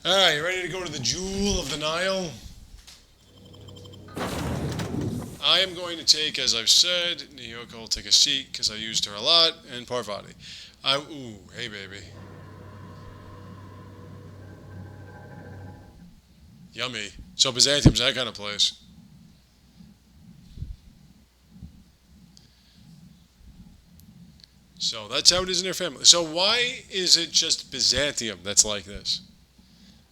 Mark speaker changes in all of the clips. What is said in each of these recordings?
Speaker 1: Alright, you ready to go to the Jewel of the Nile? I am going to take, as I've said, Nyoko will take a seat because I used her a lot, and Parvati. Ooh, hey baby. Yummy. So Byzantium's that kind of place. So that's how it is in their family. So why is it just Byzantium that's like this?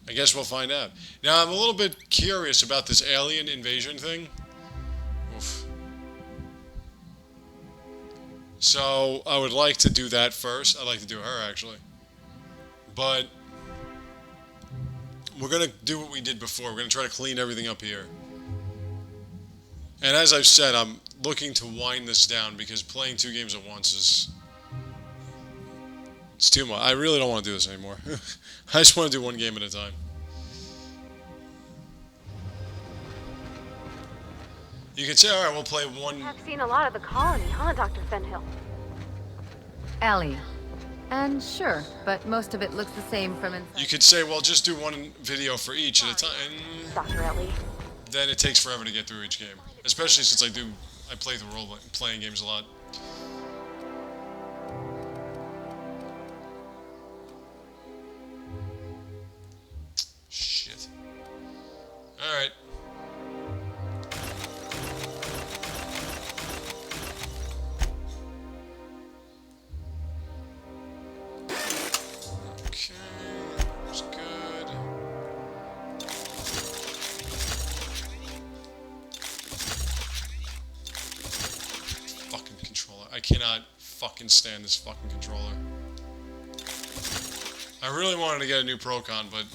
Speaker 1: I guess we'll find out. Now, I'm a little bit curious about this alien invasion thing. Oof. So, I would like to do that first. I'd like to do her, actually. But, we're going to do what we did before. We're going to try to clean everything up here. And as I've said, I'm looking to wind this down because playing 2 games at once is... It's too much. I really don't want to do this anymore. I just want to do 1 game at a time. You can say, alright, we'll play 1...
Speaker 2: I've seen a lot of the colony, huh, Dr. Fenhill?
Speaker 3: Ellie. And sure, but most of it looks the same from inside.
Speaker 1: You could say, well, just do 1 video for each at a time.
Speaker 2: Dr. Ellie.
Speaker 1: Then it takes forever to get through each game. Especially since I play the role-playing games a lot. Shit. Alright. Okay, that's good. Fucking controller. I cannot fucking stand this fucking controller. I really wanted to get a new Procon, but...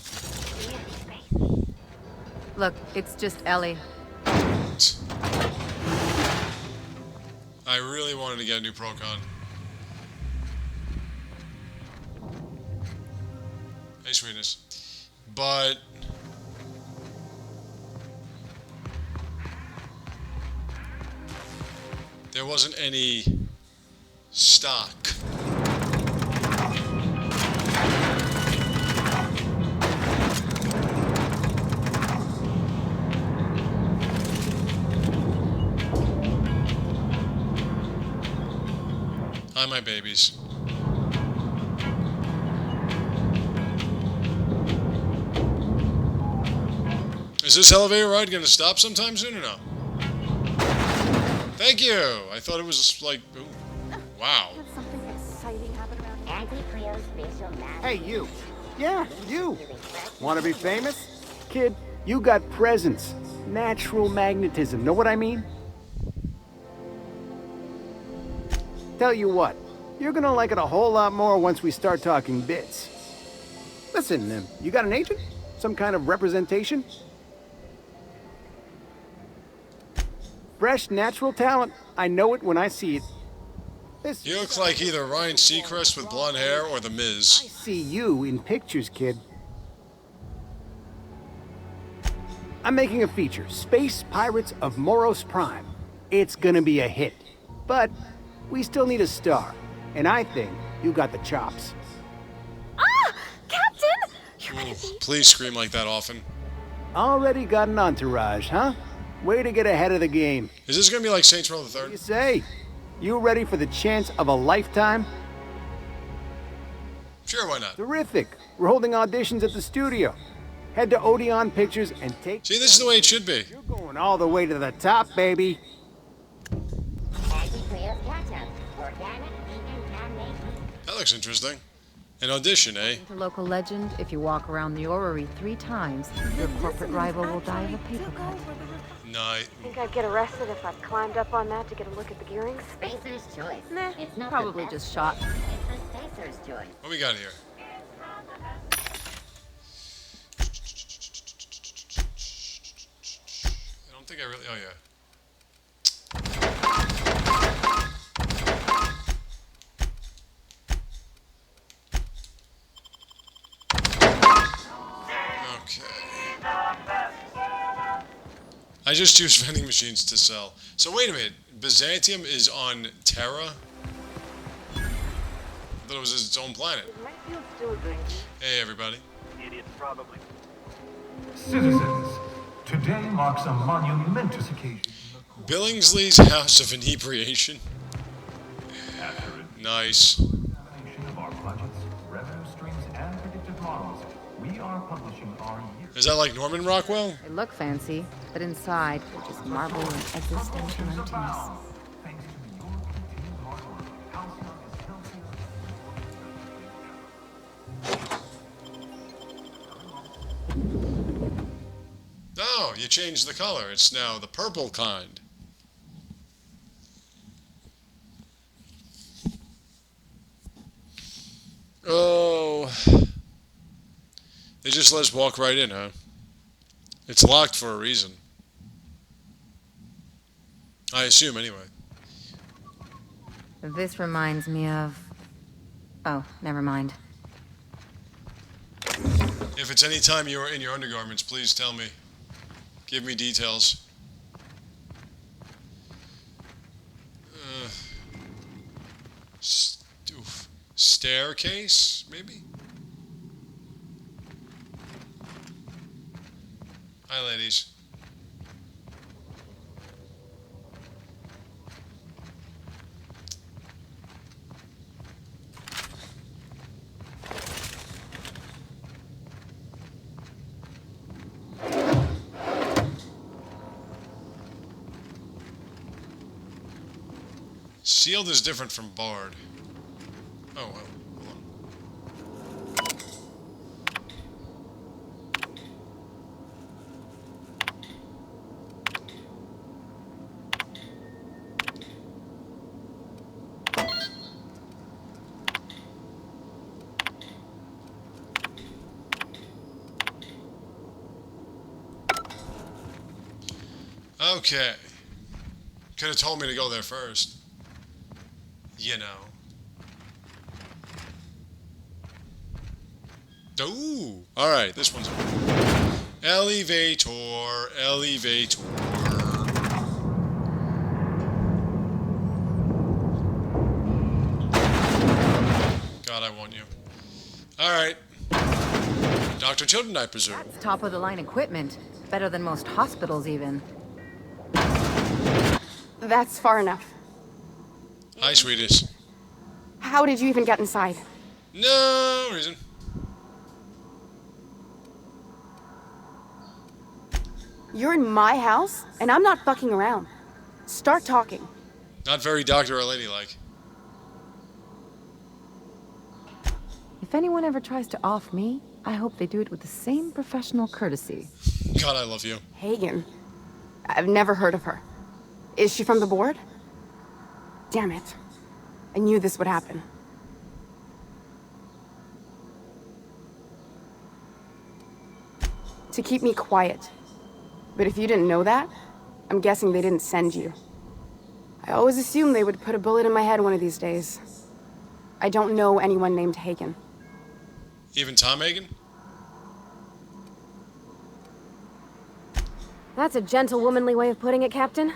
Speaker 3: Look, it's just Ellie.
Speaker 1: I really wanted to get a new Procon. Hey, sweetness. But... there wasn't any stock. Hi, my babies. Is this elevator ride going to stop sometime soon or no? Thank you! I thought it was like... Ooh. Wow.
Speaker 2: Did something exciting happen around here?
Speaker 4: Hey, you. Yeah, you. Want to be famous? Kid, you got presence. Natural magnetism. Know what I mean? Tell you what, you're gonna like it a whole lot more once we start talking bits. Listen, you got an agent? Some kind of representation? Fresh, natural talent. I know it when I see it.
Speaker 1: You look like either Ryan Seacrest with blonde hair or The
Speaker 4: I
Speaker 1: Miz.
Speaker 4: see you in pictures, kid. I'm making a feature, Space Pirates of Moros Prime. It's gonna be a hit. But we still need a star. And I think you got the chops.
Speaker 2: Ah! Captain! You're gonna
Speaker 1: Ooh,
Speaker 2: be...
Speaker 1: please scream like that often.
Speaker 4: Already got an entourage, huh? Way to get ahead of the game.
Speaker 1: Is this going to be like Saints Row the
Speaker 4: What
Speaker 1: Third?
Speaker 4: do you say? You ready for the chance of a lifetime?
Speaker 1: Sure, why not?
Speaker 4: Terrific. We're holding auditions at the studio. Head to Odeon Pictures and take...
Speaker 1: See, this is the way it should be.
Speaker 4: You're going all the way to the top, baby.
Speaker 1: That looks interesting. An audition, eh?
Speaker 3: To local legend, if you walk around the orrery 3 times, your corporate rival will die of a paper cut.
Speaker 1: No,
Speaker 2: I think I'd get arrested if I climbed up on that to get a look at the gearings.
Speaker 5: Spacer's choice.
Speaker 3: Nah,
Speaker 5: It's not
Speaker 3: probably
Speaker 5: the best,
Speaker 3: just shot.
Speaker 5: It's a spacer's choice.
Speaker 1: what we got here? I don't think I really... Oh, yeah. I just use vending machines to sell. So wait a minute. Byzantium is on Terra? I thought it was its own planet.
Speaker 2: Is my field still a green?
Speaker 1: Hey, everybody.
Speaker 6: Idiot, probably.
Speaker 7: Citizens, today marks a monumentous occasion.
Speaker 1: Billingsley's House of Inebriation.
Speaker 7: After
Speaker 1: Nice.
Speaker 7: examination of our budgets, revenue streams, and predicted models, we are publishing our year.
Speaker 1: Is that like Norman Rockwell?
Speaker 3: They look fancy, but inside, they're just marble and existential emptiness.
Speaker 7: Thanks to your continued hard work, Halcyon is healthier.
Speaker 1: Oh, you changed the color. It's now the purple kind. Oh. They just let us walk right in, huh? It's locked for a reason. I assume, anyway.
Speaker 3: This reminds me of... Oh, never mind.
Speaker 1: If it's any time you are in your undergarments, please tell me. Give me details. Staircase, maybe? Hi, ladies. Sealed is different from barred. Oh, well, hold on. Okay. Could have told me to go there first. You know. Ooh. Alright, this one's open. Elevator. Elevator. God, I want you. Alright. Dr. Tilden, I presume.
Speaker 3: That's top-of-the-line equipment. Better than most hospitals, even.
Speaker 2: That's far enough.
Speaker 1: Hi, sweeties.
Speaker 2: How did you even get inside?
Speaker 1: No reason.
Speaker 2: You're in my house, and I'm not fucking around. Start talking.
Speaker 1: Not very Dr. or ladylike.
Speaker 3: If anyone ever tries to off me, I hope they do it with the same professional courtesy.
Speaker 1: God, I love you.
Speaker 2: Hagen. I've never heard of her. Is she from the board? Damn it. I knew this would happen. To keep me quiet. But if you didn't know that, I'm guessing they didn't send you. I always assumed they would put a bullet in my head one of these days. I don't know anyone named Hagen.
Speaker 1: Even Tom Hagen?
Speaker 2: That's a gentle, womanly way of putting it, Captain.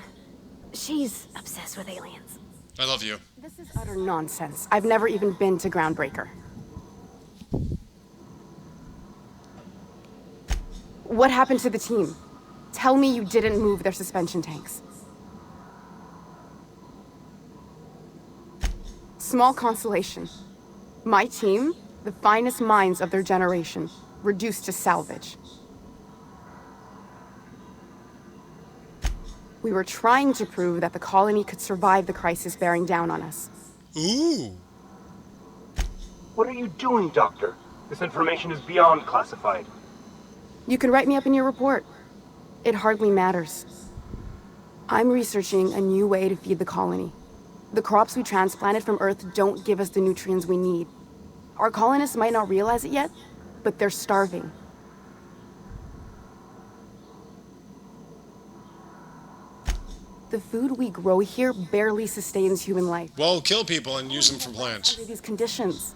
Speaker 2: She's obsessed with aliens.
Speaker 1: I love you.
Speaker 2: This is utter nonsense. I've never even been to Groundbreaker. What happened to the team? Tell me you didn't move their suspension tanks. Small consolation. My team, the finest minds of their generation, reduced to salvage. We were trying to prove that the colony could survive the crisis bearing down on us.
Speaker 1: Ooh.
Speaker 6: What are you doing, Doctor? This information is beyond classified.
Speaker 2: You can write me up in your report. It hardly matters. I'm researching a new way to feed the colony. The crops we transplanted from Earth don't give us the nutrients we need. Our colonists might not realize it yet, but they're starving. The food we grow here barely sustains human life.
Speaker 1: Well, kill people and use them for plants.
Speaker 2: Under these conditions.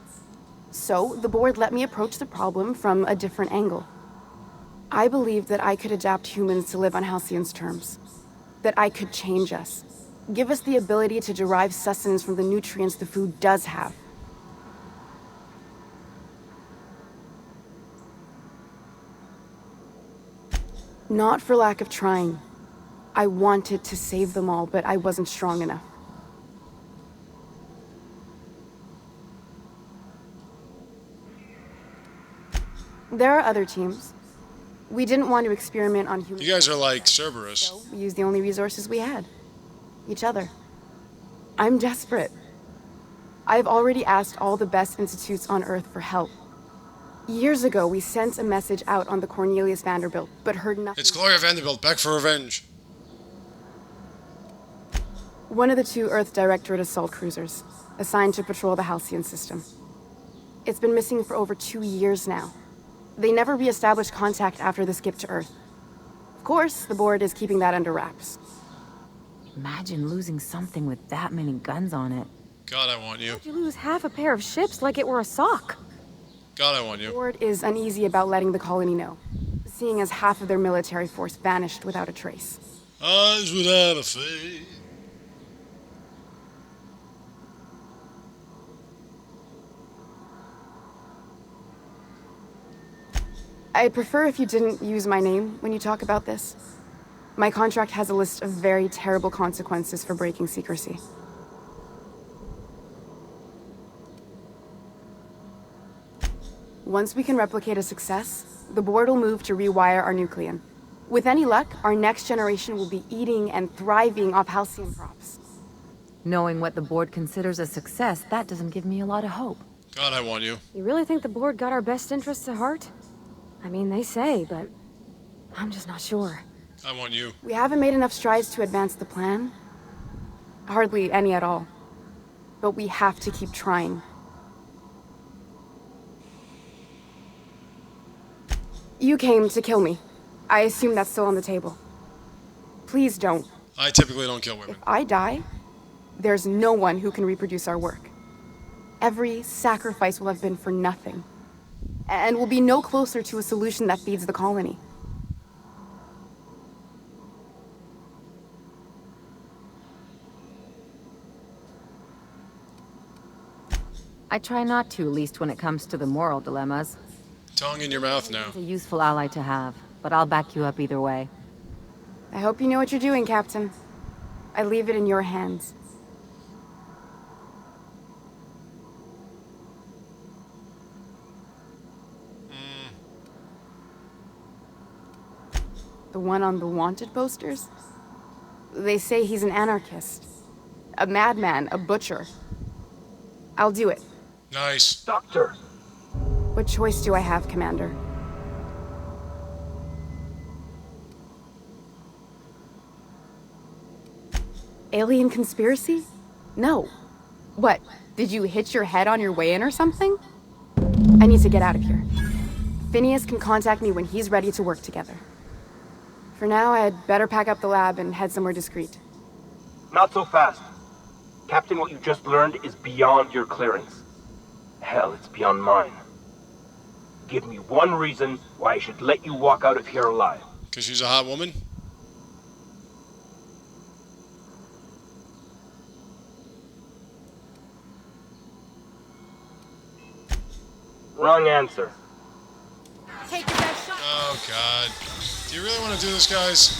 Speaker 2: So, the board let me approach the problem from a different angle. I believed that I could adapt humans to live on Halcyon's terms. That I could change us. Give us the ability to derive sustenance from the nutrients the food does have. Not for lack of trying. I wanted to save them all, but I wasn't strong enough. There are other teams. We didn't want to experiment on humans.
Speaker 1: You guys are like Cerberus.
Speaker 2: So we used the only resources we had. Each other. I'm desperate. I've already asked all the best institutes on Earth for help. Years ago, we sent a message out on the Cornelius Vanderbilt, but heard nothing.
Speaker 1: It's Gloria Vanderbilt, back for revenge.
Speaker 2: One of the 2 Earth Directorate assault cruisers, assigned to patrol the Halcyon system. It's been missing for over 2 years now. They never re-established contact after the skip to Earth. Of course, the board is keeping that under wraps.
Speaker 3: Imagine losing something with that many guns on it.
Speaker 1: God, I want you.
Speaker 8: How'd you lose half a pair of ships like it were a sock?
Speaker 1: God, I want
Speaker 2: The
Speaker 1: you.
Speaker 2: board is uneasy about letting the colony know, seeing as half of their military force vanished without a trace.
Speaker 1: Eyes without a face.
Speaker 2: I'd prefer if you didn't use my name when you talk about this. My contract has a list of very terrible consequences for breaking secrecy. Once we can replicate a success, the board will move to rewire our nucleon. With any luck, our next generation will be eating and thriving off halcyon crops.
Speaker 3: Knowing what the board considers a success, that doesn't give me a lot of hope.
Speaker 1: God, I want you.
Speaker 8: You really think the board got our best interests at heart? I mean, they say, but I'm just not sure.
Speaker 1: I want you.
Speaker 2: We haven't made enough strides to advance the plan. Hardly any at all. But we have to keep trying. You came to kill me. I assume that's still on the table. Please don't.
Speaker 1: I typically don't kill women.
Speaker 2: If I die, there's no one who can reproduce our work. Every sacrifice will have been for nothing. And we'll be no closer to a solution that feeds the colony.
Speaker 3: I try not to, least when it comes to the moral dilemmas.
Speaker 1: Tongue in your mouth now.
Speaker 3: It's a useful ally to have, but I'll back you up either way.
Speaker 2: I hope you know what you're doing, Captain. I leave it in your hands. The one on the wanted posters? They say he's an anarchist. A madman, a butcher. I'll do it.
Speaker 1: Nice.
Speaker 6: Doctor!
Speaker 2: What choice do I have, Commander? Alien conspiracy? No. What, did you hit your head on your way in or something? I need to get out of here. Phineas can contact me when he's ready to work together. For now, I'd better pack up the lab and head somewhere discreet.
Speaker 6: Not so fast. Captain, what you just learned is beyond your clearance. Hell, it's beyond mine. Give me one reason why I should let you walk out of here alive.
Speaker 1: Because she's a hot woman?
Speaker 6: Wrong answer.
Speaker 1: Oh, God. Do you really want to do this, guys?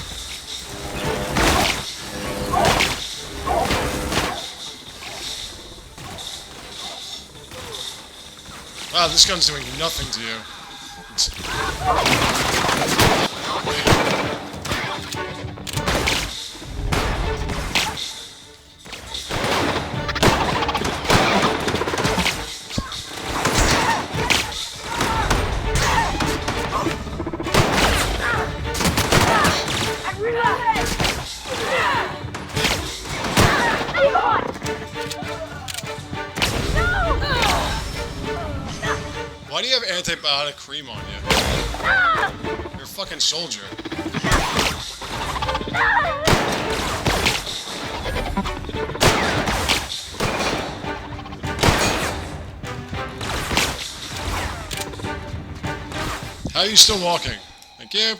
Speaker 1: Wow, this gun's doing nothing to you. Why do you have antibiotic cream on you? You're a fucking soldier. How are you still walking? Thank you.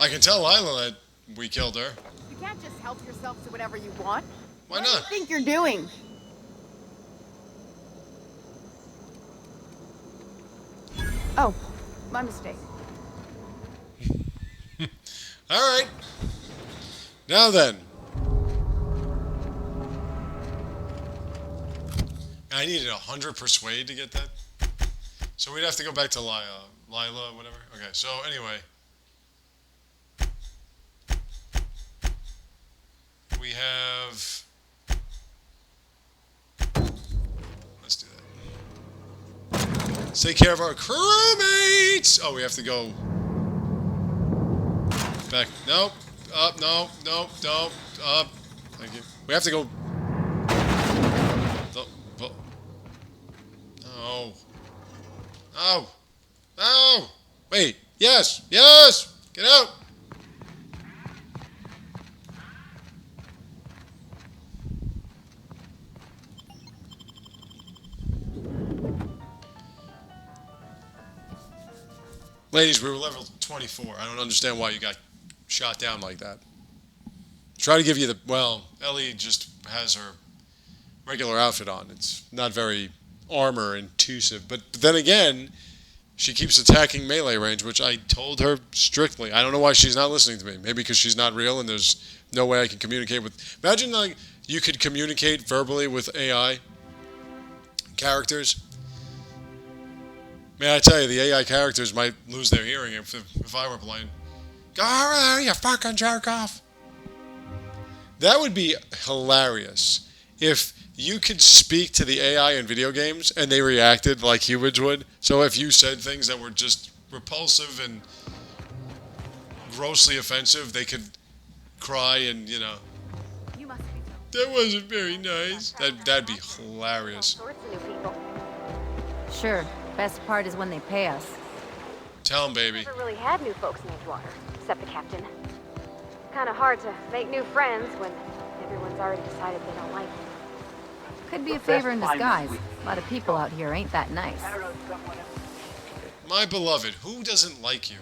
Speaker 1: I can tell Lila that we killed her.
Speaker 2: You can't just help yourself to whatever you want.
Speaker 1: Why
Speaker 2: What do you
Speaker 1: not?
Speaker 2: think you're doing? Oh, my mistake.
Speaker 1: Alright. Now then. I needed 100 persuade to get that. So we'd have to go back to Lila, whatever. Okay, so anyway. We have... Let's do that. Let's take care of our crewmates! Oh, we have to go... Back. Nope. Up. No. Nope. Nope. Up. Thank you. We have to go... No. No. No. Wait. Yes. Yes. Get out. Ladies, we were level 24. I don't understand why you got shot down like that. Try to give you the... Well, Ellie just has her regular outfit on. It's not very armor intuitive. But then again, she keeps attacking melee range, which I told her strictly. I don't know why she's not listening to me. Maybe because she's not real and there's no way I can communicate with... Imagine like you could communicate verbally with AI characters. May I tell you, the AI characters might lose their hearing if I were playing. Go over there, you fucking jerk off. That would be hilarious if you could speak to the AI in video games and they reacted like humans would. So if you said things that were just repulsive and grossly offensive, they could cry and, you know, that wasn't very nice. That'd be hilarious.
Speaker 3: Sure. Best part is when they pay us.
Speaker 1: Tell him, baby.
Speaker 8: Never really had new folks named Water, except the captain. Kind of hard to make new friends when everyone's already decided they don't like you.
Speaker 3: Could be a favor in disguise. A lot of people out here ain't that nice.
Speaker 1: My beloved, who doesn't like you?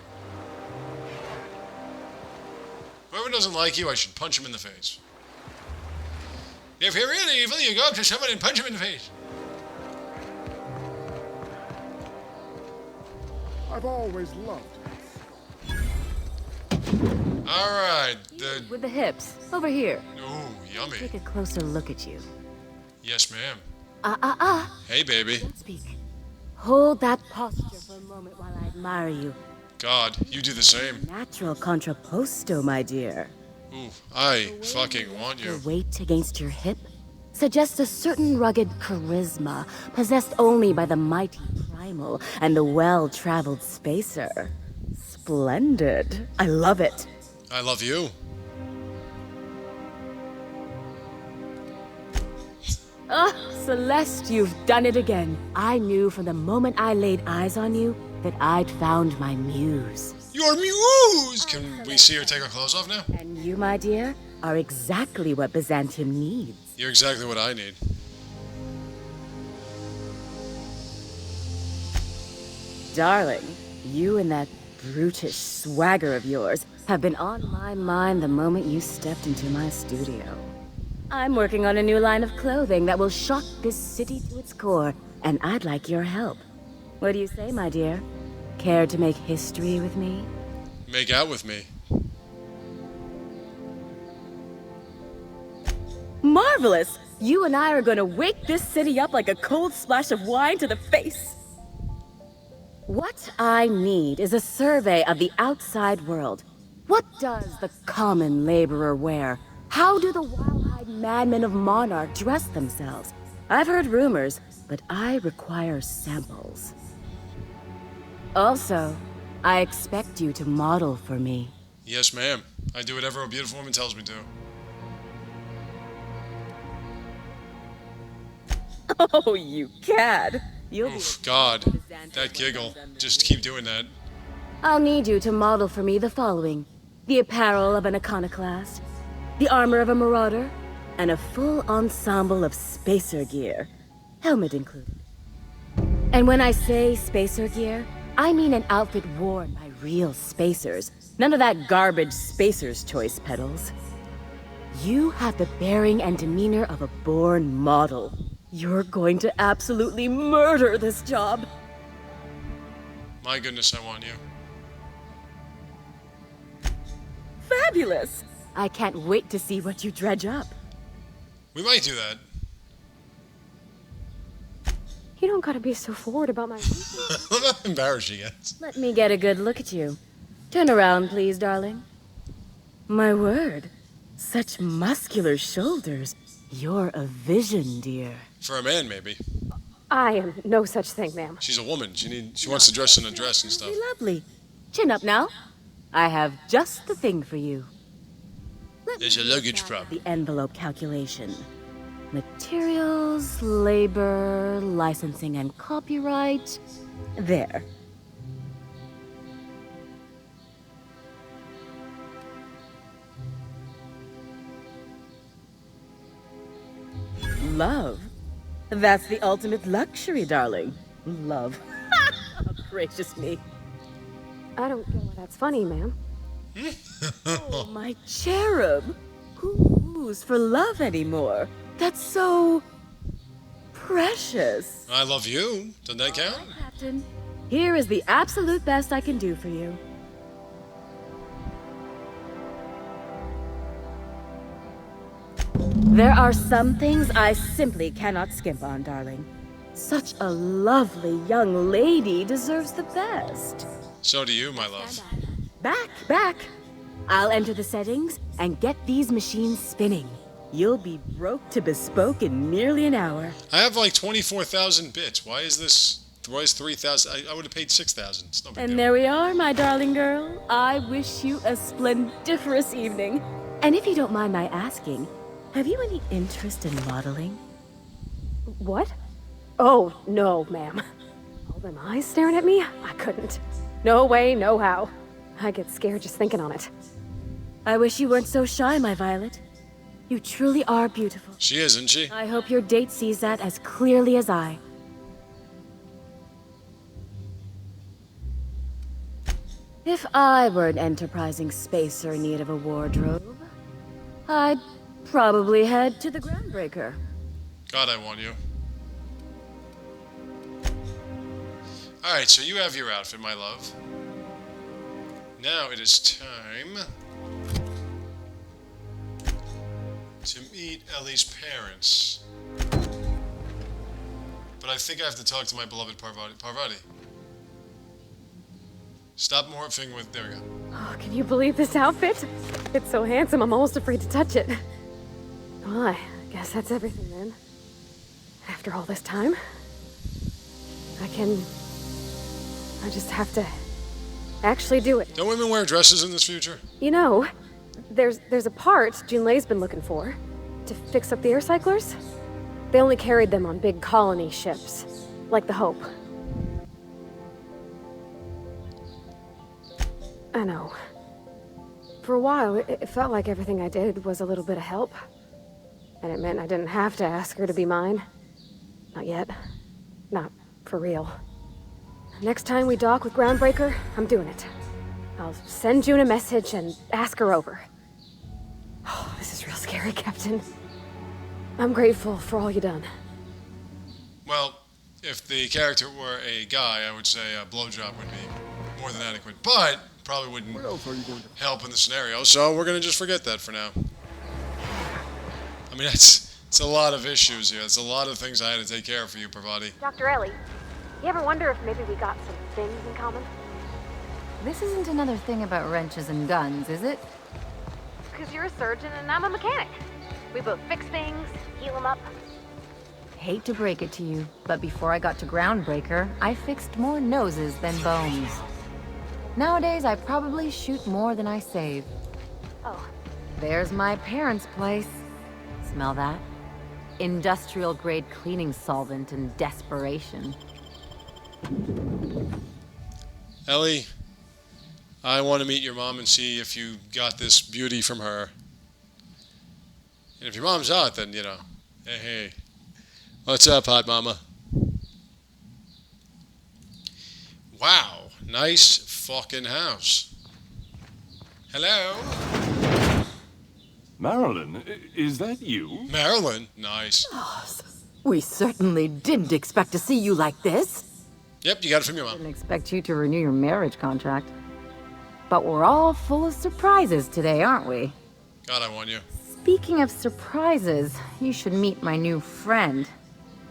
Speaker 1: Whoever doesn't like you, I should punch him in the face. If you're really evil, you go up to someone and punch him in the face.
Speaker 9: I've always loved
Speaker 1: Alright,
Speaker 3: With the hips. Over here.
Speaker 1: Ooh, yummy.
Speaker 3: Take a closer look at you.
Speaker 1: Yes, ma'am. Hey, baby.
Speaker 10: Don't speak. Hold that posture for a moment while I admire you.
Speaker 1: God, you do the same.
Speaker 10: Natural contrapposto, my dear.
Speaker 1: Ooh, I fucking want
Speaker 10: Your
Speaker 1: you.
Speaker 10: weight against your hip suggests a certain rugged charisma possessed only by the mighty primal and the well-traveled spacer. Splendid. I love it.
Speaker 1: I love you.
Speaker 10: Ah, Celeste, you've done it again. I knew from the moment I laid eyes on you that I'd found my muse.
Speaker 1: Your muse! Can we see her take her clothes off now?
Speaker 10: And you, my dear, are exactly what Byzantium needs.
Speaker 1: You're exactly what I need.
Speaker 10: Darling, you and that brutish swagger of yours have been on my mind the moment you stepped into my studio. I'm working on a new line of clothing that will shock this city to its core, and I'd like your help. What do you say, my dear? Care to make history with me?
Speaker 1: Make out with me.
Speaker 10: Marvelous! You and I are gonna wake this city up like a cold splash of wine to the face. What I need is a survey of the outside world. What does the common laborer wear? How do the wild-eyed madmen of Monarch dress themselves? I've heard rumors, but I require samples. Also, I expect you to model for me.
Speaker 1: Yes, ma'am. I do whatever a beautiful woman tells me to.
Speaker 10: Oh, you cad! You'll
Speaker 1: Oof, God. That giggle. Just keep doing that.
Speaker 10: I'll need you to model for me the following: the apparel of an iconoclast, the armor of a marauder, and a full ensemble of spacer gear, helmet included. And when I say spacer gear, I mean an outfit worn by real spacers. None of that garbage Spacer's Choice pedals. You have the bearing and demeanor of a born model. You're going to absolutely murder this job.
Speaker 1: My goodness, I want you.
Speaker 10: Fabulous! I can't wait to see what you dredge up.
Speaker 1: We might do that.
Speaker 8: You don't gotta be so forward about my reasons.
Speaker 1: I'm not embarrassed yet.
Speaker 10: Let me get a good look at you. Turn around, please, darling. My word. Such muscular shoulders. You're a vision, dear.
Speaker 1: For a man, maybe.
Speaker 8: I am no such thing, ma'am.
Speaker 1: She's a woman. She wants to dress in a dress and stuff.
Speaker 10: Lovely. Chin up now. I have just the thing for you.
Speaker 1: There's a luggage problem.
Speaker 10: The envelope calculation. Materials, labor, licensing and copyright. There. Love. That's the ultimate luxury, darling. Love. Oh, gracious me.
Speaker 8: I don't get why that's funny, ma'am.
Speaker 10: Oh, my cherub. Who's for love anymore? That's so precious.
Speaker 1: I love you. Doesn't that count?
Speaker 10: All right, Captain. Here is the absolute best I can do for you. There are some things I simply cannot skimp on, darling. Such a lovely young lady deserves the best.
Speaker 1: So do you, my love.
Speaker 10: Back. I'll enter the settings and get these machines spinning. You'll be broke to bespoke in nearly an hour.
Speaker 1: I have like 24,000 bits. Why is 3,000? I would have paid 6,000. It's no big deal.
Speaker 10: And there we are, my darling girl. I wish you a splendiferous evening. And if you don't mind my asking, have you any interest in modeling?
Speaker 8: What? Oh, no, ma'am. All them eyes staring at me? I couldn't. No way, no how. I get scared just thinking on it.
Speaker 10: I wish you weren't so shy, my Violet. You truly are beautiful.
Speaker 1: She is, isn't she?
Speaker 10: I hope your date sees that as clearly as I. If I were an enterprising spacer in need of a wardrobe, I'd probably head to the Groundbreaker.
Speaker 1: God, I want you. Alright, so you have your outfit, my love. Now it is time to meet Ellie's parents. But I think I have to talk to my beloved Parvati. Stop morphing with... There we go.
Speaker 8: Oh, can you believe this outfit? It's so handsome, I'm almost afraid to touch it. Well, I guess that's everything then. After all this time, I just have to actually do it.
Speaker 1: Don't women wear dresses in this future?
Speaker 8: You know, there's a part Junlei's been looking for to fix up the air cyclers. They only carried them on big colony ships, like the Hope. I know. For a while, it felt like everything I did was a little bit of help. And it meant I didn't have to ask her to be mine. Not yet. Not for real. Next time we dock with Groundbreaker, I'm doing it. I'll send June a message and ask her over. Oh, this is real scary, Captain. I'm grateful for all you done.
Speaker 1: Well, if the character were a guy, I would say a blowjob would be more than adequate. But probably wouldn't help in the scenario, so we're going to just forget that for now. I mean, it's a lot of issues here. It's a lot of things I had to take care of for you, Parvati.
Speaker 8: Dr. Ellie, you ever wonder if maybe we got some things in common?
Speaker 3: This isn't another thing about wrenches and guns, is it?
Speaker 8: Because you're a surgeon and I'm a mechanic. We both fix things, heal them up.
Speaker 3: Hate to break it to you, but before I got to Groundbreaker, I fixed more noses than bones. Nowadays, I probably shoot more than I save.
Speaker 8: Oh.
Speaker 3: There's my parents' place. Smell that? Industrial-grade cleaning solvent and desperation.
Speaker 1: Ellie, I want to meet your mom and see if you got this beauty from her. And if your mom's out, then, you know, hey. What's up, hot mama? Wow, Nice fucking house. Hello?
Speaker 11: Marilyn, is that you?
Speaker 1: Marilyn? Nice.
Speaker 10: We certainly didn't expect to see you like this.
Speaker 1: Yep, you got it from your mom.
Speaker 3: Didn't expect you to renew your marriage contract. But we're all full of surprises today, aren't we?
Speaker 1: God, I want you.
Speaker 3: Speaking of surprises, you should meet my new friend.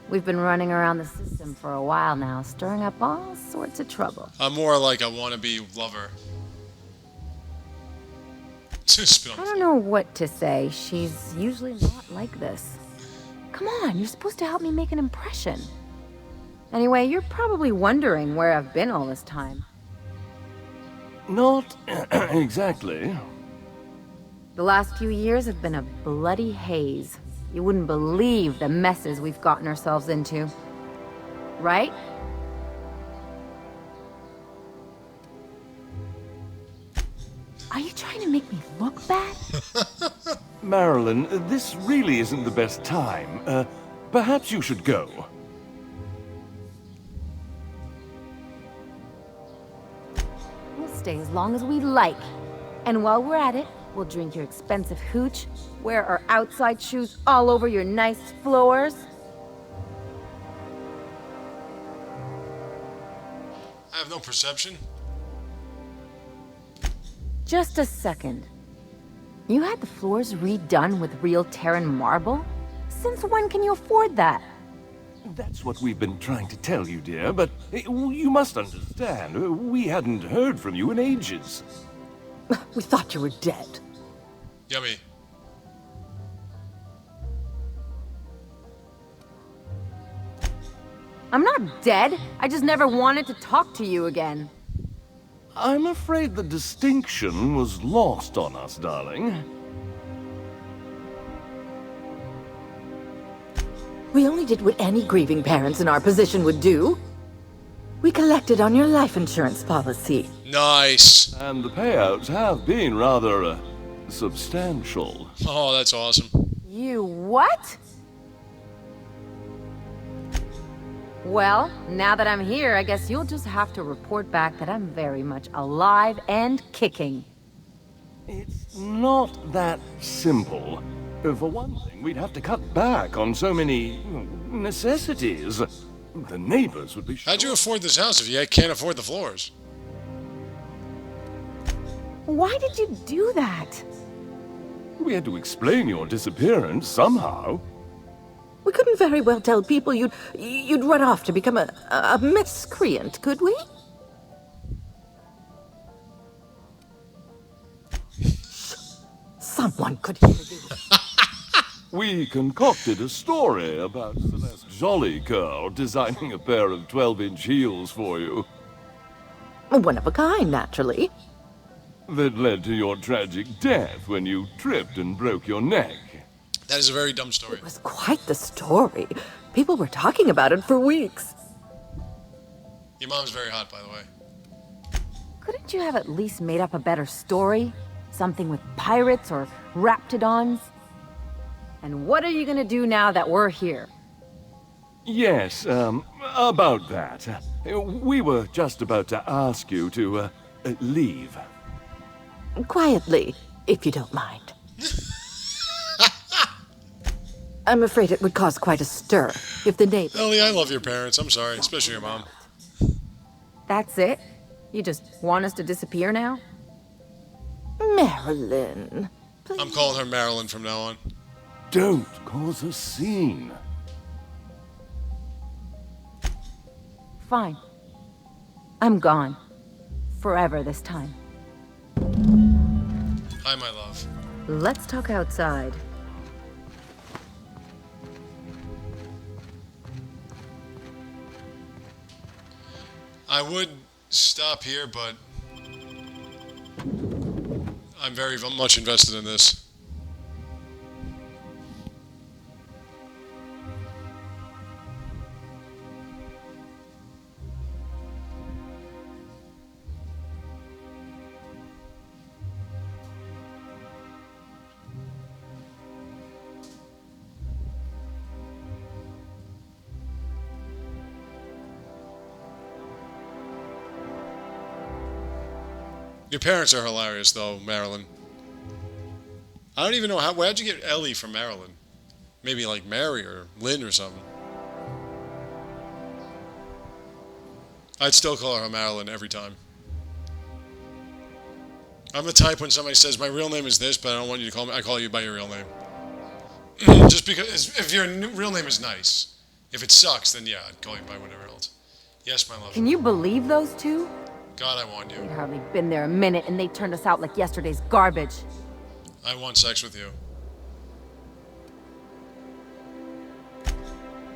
Speaker 3: We've been running around the system for a while now, stirring up all sorts of trouble.
Speaker 1: I'm more like a wannabe lover. Spit on
Speaker 3: I
Speaker 1: the
Speaker 3: don't know what to say. She's usually not like this. Come on, you're supposed to help me make an impression. Anyway, you're probably wondering where I've been all this time.
Speaker 11: Not exactly.
Speaker 3: The last few years have been a bloody haze. You wouldn't believe the messes we've gotten ourselves into. Right? Are you trying to make me look bad?
Speaker 11: Marilyn, this really isn't the best time. Perhaps you should go.
Speaker 3: We'll stay as long as we like. And while we're at it, we'll drink your expensive hooch, wear our outside shoes all over your nice floors.
Speaker 1: I have no perception.
Speaker 3: Just a second. You had the floors redone with real Terran marble? Since when can you afford that?
Speaker 11: That's what we've been trying to tell you, dear, but you must understand. We hadn't heard from you in ages.
Speaker 10: We thought you were dead.
Speaker 1: Yummy.
Speaker 3: I'm not dead. I just never wanted to talk to you again.
Speaker 11: I'm afraid the distinction was lost on us, darling.
Speaker 10: We only did what any grieving parents in our position would do. We collected on your life insurance policy.
Speaker 1: Nice.
Speaker 11: And the payouts have been rather, substantial.
Speaker 1: Oh, that's awesome.
Speaker 3: You what? Well, now that I'm here, I guess you'll just have to report back that I'm very much alive and kicking.
Speaker 11: It's not that simple. For one thing, we'd have to cut back on so many necessities. The neighbors would be shocked.
Speaker 1: How'd you afford this house if you can't afford the floors?
Speaker 3: Why did you do that?
Speaker 11: We had to explain your disappearance somehow.
Speaker 10: We couldn't very well tell people you'd run off to become a miscreant, could we? Someone could hear you.
Speaker 11: We concocted a story about Celeste Jollycurl designing a pair of 12-inch heels for you.
Speaker 10: One of a kind, naturally.
Speaker 11: That led to your tragic death when you tripped and broke your neck.
Speaker 1: That is a very dumb story.
Speaker 10: It was quite the story. People were talking about it for weeks.
Speaker 1: Your mom's very hot, by the way.
Speaker 3: Couldn't you have at least made up a better story? Something with pirates or raptidons? And what are you gonna do now that we're here?
Speaker 11: Yes, about that. We were just about to ask you to, leave.
Speaker 10: Quietly, if you don't mind. I'm afraid it would cause quite a stir if the neighbors...
Speaker 1: Ellie, I love your parents. I'm sorry, especially your mom.
Speaker 3: That's it? You just want us to disappear now?
Speaker 10: Marilyn, please.
Speaker 1: I'm calling her Marilyn from now on.
Speaker 11: Don't cause a scene.
Speaker 3: Fine. I'm gone. Forever this time.
Speaker 1: Hi, my love.
Speaker 3: Let's talk outside.
Speaker 1: I would stop here, but I'm very much invested in this. Your parents are hilarious, though, Marilyn. I don't even know where'd you get Ellie from Marilyn? Maybe like Mary or Lynn or something. I'd still call her Marilyn every time. I'm the type when somebody says, my real name is this, but I don't want you to call me, I call you by your real name. Just because, if your real name is nice. If it sucks, then yeah, I'd call you by whatever else. Yes, my love.
Speaker 3: Can you believe those two?
Speaker 1: God, I want you.
Speaker 3: We'd hardly been there a minute and they turned us out like yesterday's garbage.
Speaker 1: I want sex with you.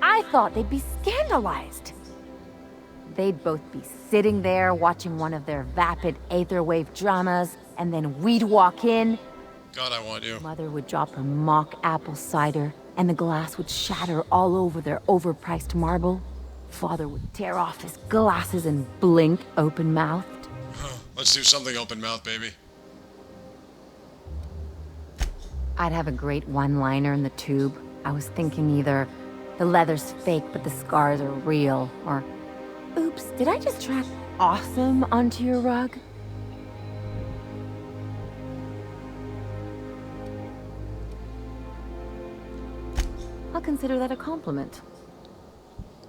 Speaker 3: I thought they'd be scandalized. They'd both be sitting there watching one of their vapid aetherwave dramas, and then we'd walk in.
Speaker 1: God, I want you.
Speaker 3: Mother would drop her mock apple cider, and the glass would shatter all over their overpriced marble. Father would tear off his glasses and blink open-mouthed.
Speaker 1: Let's do something open-mouthed, baby.
Speaker 3: I'd have a great one-liner in the tube. I was thinking either, the leather's fake but the scars are real, or, oops, did I just track awesome onto your rug? I'll consider that a compliment.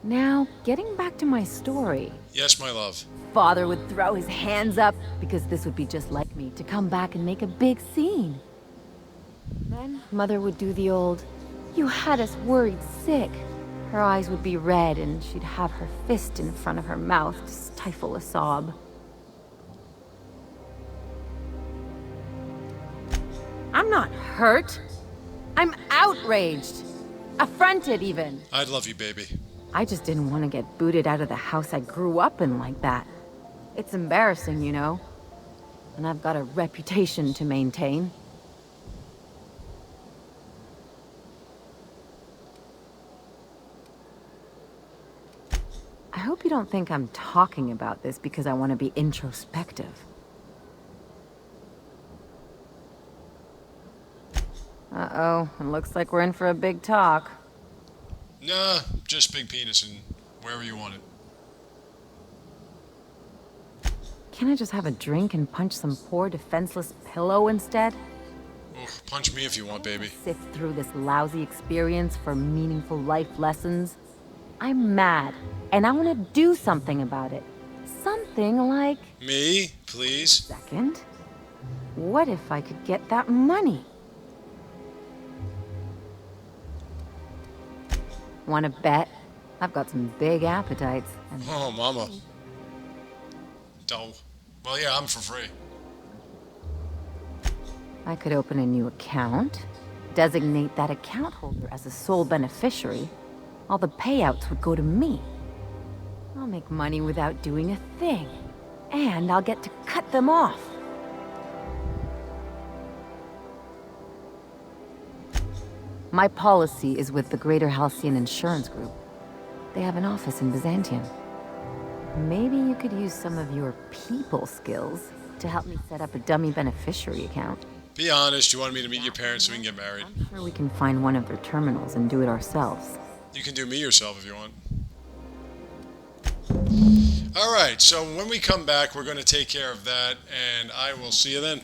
Speaker 3: Now, getting back to my story.
Speaker 1: Yes, my love.
Speaker 3: Father would throw his hands up, because this would be just like me, to come back and make a big scene. Then, Mother would do the old, you had us worried sick. Her eyes would be red, and she'd have her fist in front of her mouth to stifle a sob. I'm not hurt. I'm outraged. Affronted, even.
Speaker 1: I'd love you, baby.
Speaker 3: I just didn't want to get booted out of the house I grew up in like that. It's embarrassing, you know. And I've got a reputation to maintain. I hope you don't think I'm talking about this because I want to be introspective. Uh-oh, it looks like we're in for a big talk.
Speaker 1: Nah, just big penis and wherever you want it.
Speaker 3: Can't I just have a drink and punch some poor defenseless pillow instead?
Speaker 1: Oh, punch me if you want, baby.
Speaker 3: Sift through this lousy experience for meaningful life lessons? I'm mad, and I want to do something about it. Something like...
Speaker 1: Me, please?
Speaker 3: Second? What if I could get that money? Want to bet? I've got some big appetites. And
Speaker 1: Oh, mama. Don't. Well, yeah, I'm for free.
Speaker 3: I could open a new account, designate that account holder as the sole beneficiary. All the payouts would go to me. I'll make money without doing a thing. And I'll get to cut them off. My policy is with the Greater Halcyon Insurance Group. They have an office in Byzantium. Maybe you could use some of your people skills to help me set up a dummy beneficiary account.
Speaker 1: Be honest, you wanted me to meet your parents so we can get married.
Speaker 3: I'm sure we can find one of their terminals and do it ourselves.
Speaker 1: You can do me yourself if you want. Alright, so when we come back, we're going to take care of that, and I will see you then.